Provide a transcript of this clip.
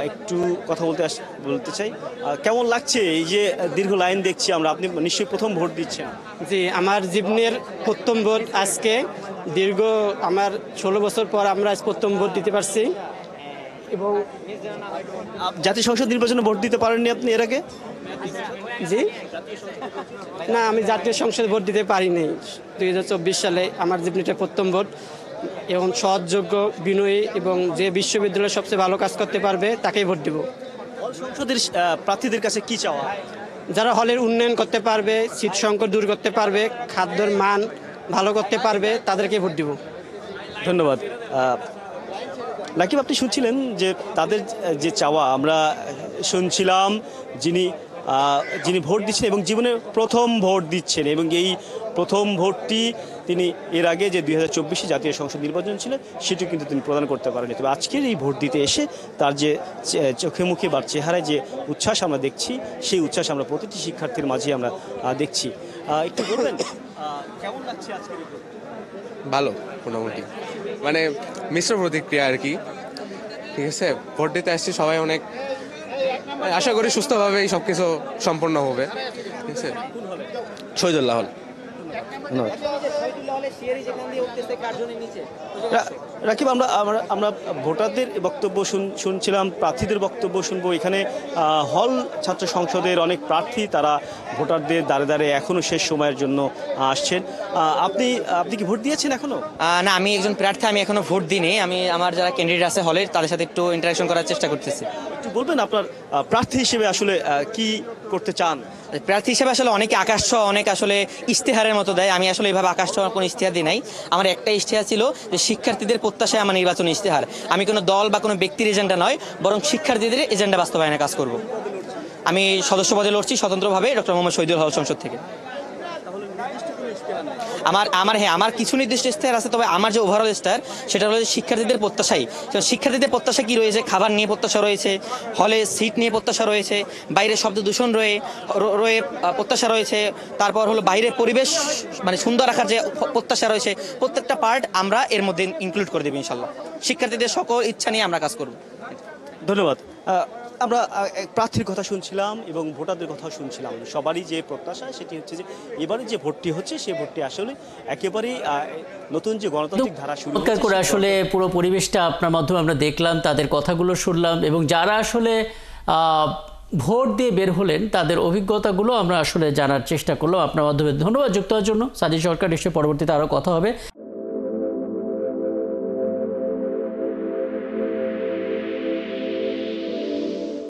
একটু কথা বলতে চাই। কেমন লাগছে এই যে দীর্ঘ লাইন দেখছি আমরা, আপনি নিশ্চয়ই প্রথম ভোট দিচ্ছেন? জি, আমার জীবনের প্রথম ভোট আজকে। দীর্ঘ আমার 16 বছর পর আমরা আজ প্রথম ভোট দিতে পারছি। এবং জাতীয় সংসদ নির্বাচনে ভোট দিতে পারেননি আপনি এর আগে? জি না, আমি জাতীয় সংসদে ভোট দিতে পারিনি। 2024 সালে আমার জীবনের প্রথম ভোট। এবং সৎযোগ্য, বিনয়ী এবং যে বিশ্ববিদ্যালয়ে সবচেয়ে ভালো কাজ করতে পারবে তাকেই ভোট দেব। সংসদের প্রার্থীদের কাছে কি চাওয়া? যারা হলের উন্নয়ন করতে পারবে, শীত সংকট দূর করতে পারবে, খাদ্যের মান ভালো করতে পারবে, তাদেরকে ভোট দিব। ধন্যবাদ। লাকিব, আপনি শুনছিলেন যে তাদের যে চাওয়া, আমরা শুনছিলাম যিনি ভোট দিচ্ছেন এবং জীবনে প্রথম ভোট দিচ্ছেন, এবং এই প্রথম ভোটটি তিনি এর আগে যে 2024 জাতীয় সংসদ নির্বাচন ছিল সেটি কিন্তু তিনি প্রদান করতে পারেনি। তবে আজকের এই ভোট দিতে এসে তার যে চোখে মুখে বা চেহারায় যে উচ্ছ্বাস আমরা দেখছি, সেই উচ্ছ্বাস আমরা প্রতিটি শিক্ষার্থীর মাঝে আমরা দেখছি। একটু বলবেন কেমন লাগছে আজকের এই ভোট? ভালো, মোটামুটি মানে মিশ্র প্রতিক্রিয়া আর কি। ঠিক আছে, ভোট দিতে আসছি সবাই, অনেক আশা করি সুস্থভাবেই সব কিছু সম্পন্ন হবে। ঠিক আছে, শহীদুল্লাহ হল। ধন্যবাদ। রাকিব, আমরা ভোটারদের বক্তব্য শুনছিলাম, প্রার্থীদের বক্তব্য শুনবো। এখানে হল ছাত্র সংসদের অনেক প্রার্থী, তারা ভোটারদের দ্বারে দ্বারে এখনো শেষ সময়ের জন্য আসছেন। আপনি কি ভোট দিয়েছেন এখনো? না, আমি একজন প্রার্থী, আমি এখনো ভোট দিইনি। আমি আমার যারা ক্যান্ডিডেট আছে হলের, তাদের সাথে একটু ইন্টারাকশন করার চেষ্টা করতেছি। একটু বলবেন আপনার প্রার্থী হিসেবে আসলে কি করতে চান? প্রার্থী হিসেবে আসলে অনেকে আকাশ ছোঁয়া, অনেক আসলে ইশতেহারের মতো দেয়। আমি আসলে এইভাবে আকাশ ছোঁয়ার কোনো ইশতেহার দিই নাই। আমার একটা ইশতেহার ছিল যে শিক্ষার্থীদের প্রত্যাশায় আমার নির্বাচনী ইশতেহার। আমি কোনো দল বা কোনো ব্যক্তির এজেন্ডা নয়, বরং শিক্ষার্থীদের এজেন্ডা বাস্তবায়নে কাজ করব। আমি সদস্য পদে লড়ছি স্বতন্ত্রভাবে ডক্টর মোহাম্মদ শহীদুল হল সংসদ থেকে। আমার কিছু নির্দিষ্ট ইশতেহার আছে, তবে আমার যে ওভারঅল ইশতেহার সেটা হলো শিক্ষার্থীদের প্রত্যাশাই। শিক্ষার্থীদের প্রত্যাশা কি রয়েছে? খাবার নিয়ে প্রত্যাশা রয়েছে, হলে সিট নিয়ে প্রত্যাশা রয়েছে, বাইরে শব্দ দূষণ রয়ে প্রত্যাশা রয়েছে, তারপর হলো বাইরের পরিবেশ মানে সুন্দর রাখার যে প্রত্যাশা রয়েছে, প্রত্যেকটা পার্ট আমরা এর মধ্যে ইনক্লুড করে দেবো ইনশাল্লাহ। শিক্ষার্থীদের সকল ইচ্ছা নিয়ে আমরা কাজ করব। ধন্যবাদ। আমরা প্রার্থীর কথা শুনছিলাম এবং ভোটারদের কথাও শুনছিলাম। সবারই যে প্রত্যাশা সেটি হচ্ছে যে এবারে যে ভোটটি হচ্ছে সেই ভোটটি আসলে একেবারেই নতুন যে গণতান্ত্রিক ধারা শুরু করে আসলে পুরো পরিবেশটা আপনার মাধ্যমে আমরা দেখলাম, তাদের কথাগুলো শুনলাম, এবং যারা আসলে ভোট দিয়ে বের হলেন তাদের অভিজ্ঞতাগুলো আমরা আসলে জানার চেষ্টা করলাম আপনার মাধ্যমে। ধন্যবাদ যুক্ত হওয়ার জন্য। সাজি সরকার, নিশ্চয়ই পরবর্তীতে আরও কথা হবে।